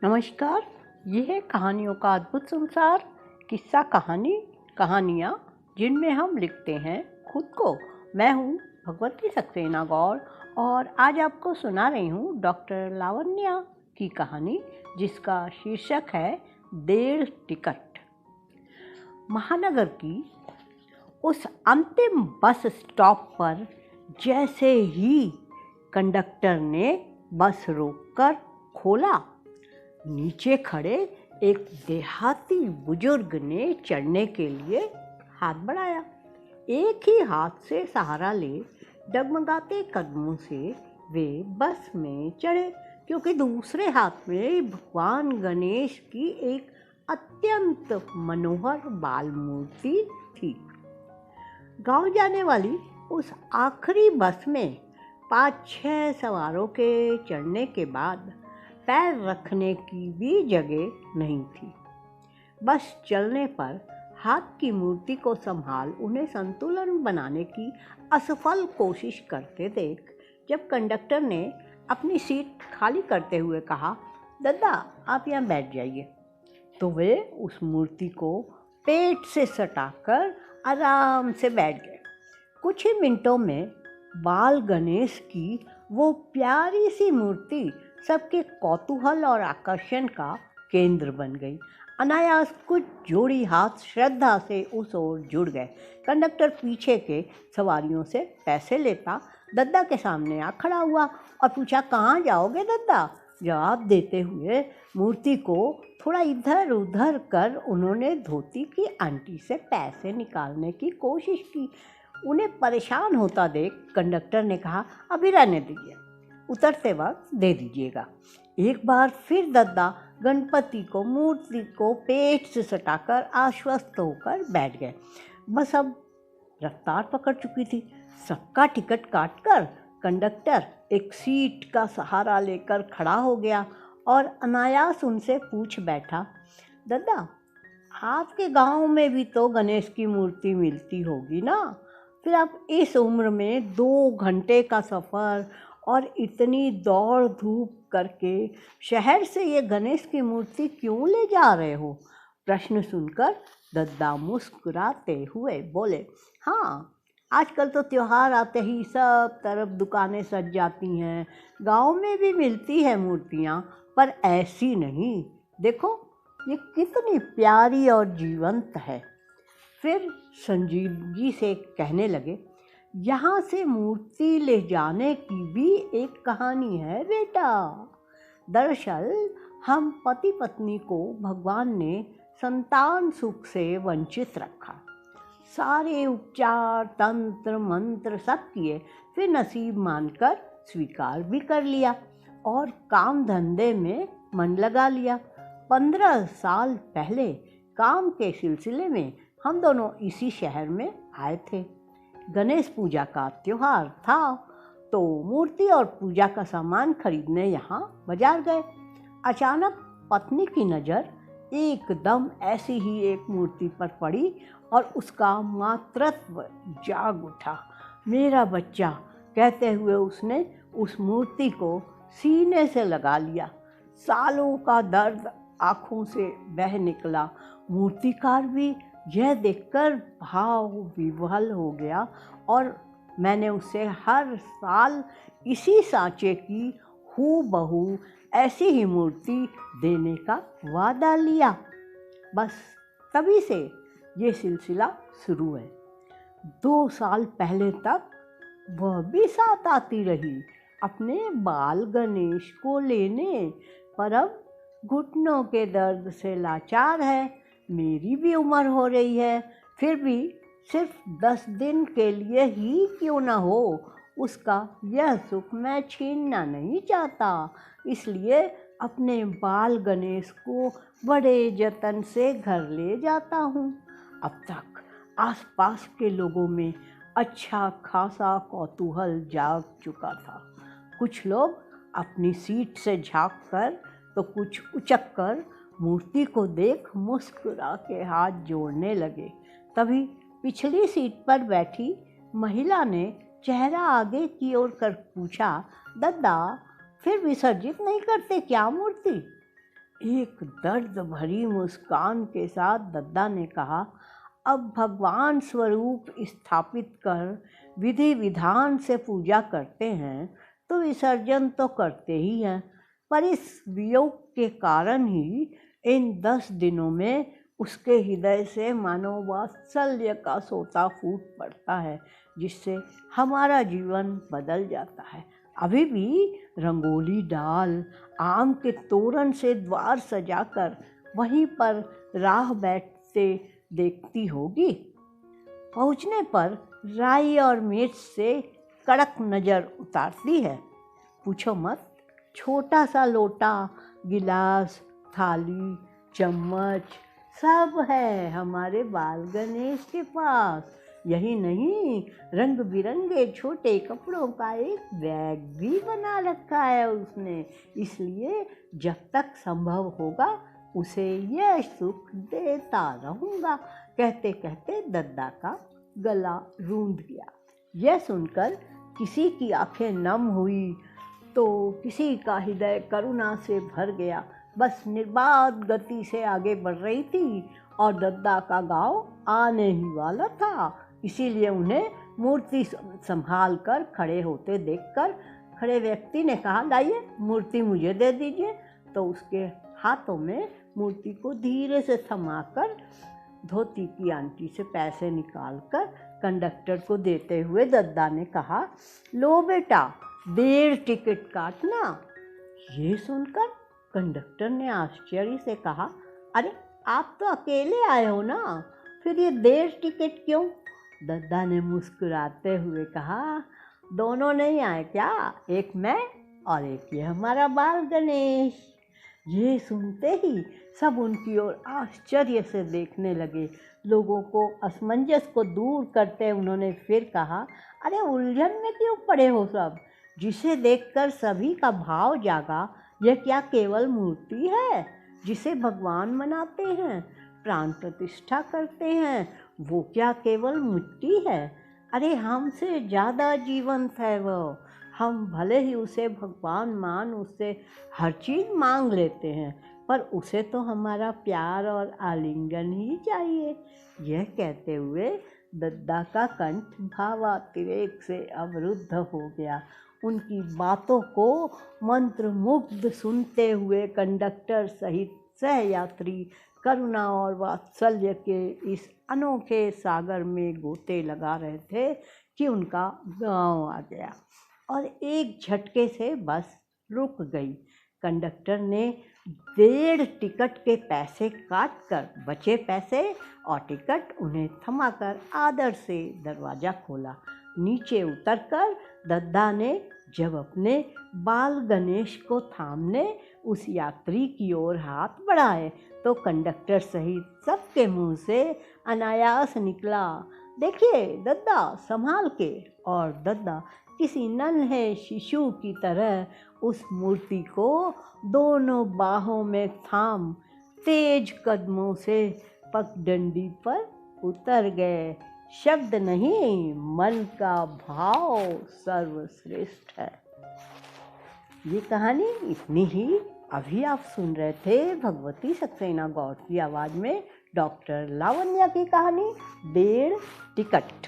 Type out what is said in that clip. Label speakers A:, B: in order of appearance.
A: नमस्कार। ये है कहानियों का अद्भुत संसार। किस्सा कहानी, कहानियाँ जिनमें हम लिखते हैं खुद को। मैं हूँ भगवती सक्सेना गौर और आज आपको सुना रही हूँ डॉक्टर लावण्या की कहानी, जिसका शीर्षक है डेढ़ टिकट। महानगर की उस अंतिम बस स्टॉप पर जैसे ही कंडक्टर ने बस रोककर खोला, नीचे खड़े एक देहाती बुजुर्ग ने चढ़ने के लिए हाथ बढ़ाया। एक ही हाथ से सहारा ले डगमगाते कदमों से वे बस में चढ़े, क्योंकि दूसरे हाथ में भगवान गणेश की एक अत्यंत मनोहर बाल मूर्ति थी। गांव जाने वाली उस आखिरी बस में 5-6 सवारों के चढ़ने के बाद पैर रखने की भी जगह नहीं थी। बस चलने पर हाथ की मूर्ति को संभाल उन्हें संतुलन बनाने की असफल कोशिश करते देख, जब कंडक्टर ने अपनी सीट खाली करते हुए कहा, दादा आप यहाँ बैठ जाइए, तो वे उस मूर्ति को पेट से सटाकर आराम से बैठ गए। कुछ ही मिनटों में बाल गणेश की वो प्यारी सी मूर्ति सबके कौतूहल और आकर्षण का केंद्र बन गई। अनायास कुछ जोड़ी हाथ श्रद्धा से उस ओर जुड़ गए। कंडक्टर पीछे के सवारियों से पैसे लेता दद्दा के सामने आ खड़ा हुआ और पूछा, कहाँ जाओगे दद्दा? जवाब देते हुए मूर्ति को थोड़ा इधर उधर कर उन्होंने धोती की आंटी से पैसे निकालने की कोशिश की। उन्हें परेशान होता देख कंडक्टर ने कहा, अभी रहने दीजिए, उतरते वक्त दे दीजिएगा। एक बार फिर दद्दा गणपति को मूर्ति को पेट से सटाकर आश्वस्त होकर बैठ गए। बस अब रफ्तार पकड़ चुकी थी। सबका टिकट काटकर कंडक्टर एक सीट का सहारा लेकर खड़ा हो गया और अनायास उनसे पूछ बैठा, दद्दा आपके गांव में भी तो गणेश की मूर्ति मिलती होगी ना? फिर आप इस उम्र में 2 घंटे का सफ़र और इतनी दौड़ धूप करके शहर से ये गणेश की मूर्ति क्यों ले जा रहे हो? प्रश्न सुनकर दद्दा मुस्कुराते हुए बोले, हाँ आजकल तो त्योहार आते ही सब तरफ दुकानें सज जाती हैं। गांव में भी मिलती है मूर्तियाँ, पर ऐसी नहीं। देखो ये कितनी प्यारी और जीवंत है। फिर संजीवजी से कहने लगे, यहाँ से मूर्ति ले जाने की भी एक कहानी है बेटा। दरअसल हम पति पत्नी को भगवान ने संतान सुख से वंचित रखा। सारे उपचार तंत्र मंत्र सब किए, फिर नसीब मानकर स्वीकार भी कर लिया और काम धंधे में मन लगा लिया। 15 साल पहले काम के सिलसिले में हम दोनों इसी शहर में आए थे। गणेश पूजा का त्योहार था, तो मूर्ति और पूजा का सामान खरीदने यहाँ बाजार गए। अचानक पत्नी की नज़र एकदम ऐसी ही एक मूर्ति पर पड़ी और उसका मातृत्व जाग उठा। मेरा बच्चा, कहते हुए उसने उस मूर्ति को सीने से लगा लिया। सालों का दर्द आँखों से बह निकला। मूर्तिकार भी यह देखकर भाव विह्वल हो गया और मैंने उसे हर साल इसी सांचे की हूबहू ऐसी ही मूर्ति देने का वादा लिया। बस तभी से ये सिलसिला शुरू है। 2 साल पहले तक वह भी साथ आती रही अपने बाल गणेश को लेने, पर अब घुटनों के दर्द से लाचार है। मेरी भी उम्र हो रही है, फिर भी सिर्फ 10 दिन के लिए ही क्यों ना हो, उसका यह सुख मैं छीनना नहीं चाहता। इसलिए अपने बाल गणेश को बड़े जतन से घर ले जाता हूँ। अब तक आसपास के लोगों में अच्छा खासा कौतूहल जाग चुका था। कुछ लोग अपनी सीट से झाँक कर तो कुछ उचक कर मूर्ति को देख मुस्कुरा के हाथ जोड़ने लगे। तभी पिछली सीट पर बैठी महिला ने चेहरा आगे की ओर कर पूछा, दद्दा फिर विसर्जित नहीं करते क्या मूर्ति? एक दर्द भरी मुस्कान के साथ दद्दा ने कहा, अब भगवान स्वरूप स्थापित कर विधि विधान से पूजा करते हैं तो विसर्जन तो करते ही हैं, पर इस वियोग के कारण ही इन 10 दिनों में उसके हृदय से मानो वात्सल्य का सोता फूट पड़ता है, जिससे हमारा जीवन बदल जाता है। अभी भी रंगोली डाल, आम के तोरण से द्वार सजाकर वहीं पर राह बैठते देखती होगी। पहुँचने पर राई और मिर्च से कड़क नज़र उतारती है। पूछो मत, छोटा सा लोटा, गिलास, थाली, चम्मच सब है हमारे बाल गणेश के पास। यही नहीं, रंग बिरंगे छोटे कपड़ों का एक बैग भी बना रखा है उसने, इसलिए जब तक संभव होगा उसे यह सुख देता रहूँगा। कहते कहते दद्दा का गला रूंध गया। यह सुनकर किसी की आंखें नम हुई तो किसी का हृदय करुणा से भर गया। बस निर्बाध गति से आगे बढ़ रही थी और दद्दा का गांव आने ही वाला था, इसीलिए उन्हें मूर्ति संभाल कर खड़े होते देखकर खड़े व्यक्ति ने कहा, लाइए मूर्ति मुझे दे दीजिए। तो उसके हाथों में मूर्ति को धीरे से थमाकर धोती की आंटी से पैसे निकालकर कंडक्टर को देते हुए दद्दा ने कहा, लो बेटा, 1.5 टिकट काटना। ये सुनकर कंडक्टर ने आश्चर्य से कहा, अरे आप तो अकेले आए हो ना, फिर ये 1.5 टिकट क्यों? दद्दा ने मुस्कुराते हुए कहा, दोनों नहीं आए क्या, एक मैं और एक ये हमारा बाल गणेश। ये सुनते ही सब उनकी ओर आश्चर्य से देखने लगे। लोगों को असमंजस को दूर करते उन्होंने फिर कहा, अरे उलझन में क्यों पड़े हो सब? जिसे देखकर सभी का भाव जागा, यह क्या केवल मूर्ति है जिसे भगवान मनाते हैं, प्राण प्रतिष्ठा करते हैं? वो क्या केवल मिट्टी है? अरे हमसे ज़्यादा जीवंत है वो। हम भले ही उसे भगवान मान उससे हर चीज़ मांग लेते हैं, पर उसे तो हमारा प्यार और आलिंगन ही चाहिए। यह कहते हुए दद्दा का कंठ भावातिरेक से अवरुद्ध हो गया। उनकी बातों को मंत्रमुग्ध सुनते हुए कंडक्टर सहित सहयात्री करुणा और वात्सल्य के इस अनोखे सागर में गोते लगा रहे थे कि उनका गांव आ गया और एक झटके से बस रुक गई। कंडक्टर ने 1.5 टिकट के पैसे काटकर बचे पैसे और टिकट उन्हें थमाकर आदर से दरवाज़ा खोला। नीचे उतरकर दद्दा ने जब अपने बाल गणेश को थामने उस यात्री की ओर हाथ बढ़ाए तो कंडक्टर सहित सबके मुंह से अनायास निकला, देखिए दद्दा संभाल के। और दद्दा किसी नन्हे शिशु की तरह उस मूर्ति को दोनों बाहों में थाम तेज कदमों से पगडंडी पर उतर गए। शब्द नहीं, मन का भाव सर्वश्रेष्ठ है। ये कहानी इतनी ही। अभी आप सुन रहे थे भगवती सक्सेना गौड़ की आवाज़ में डॉक्टर लावण्या की कहानी 1.5 टिकट।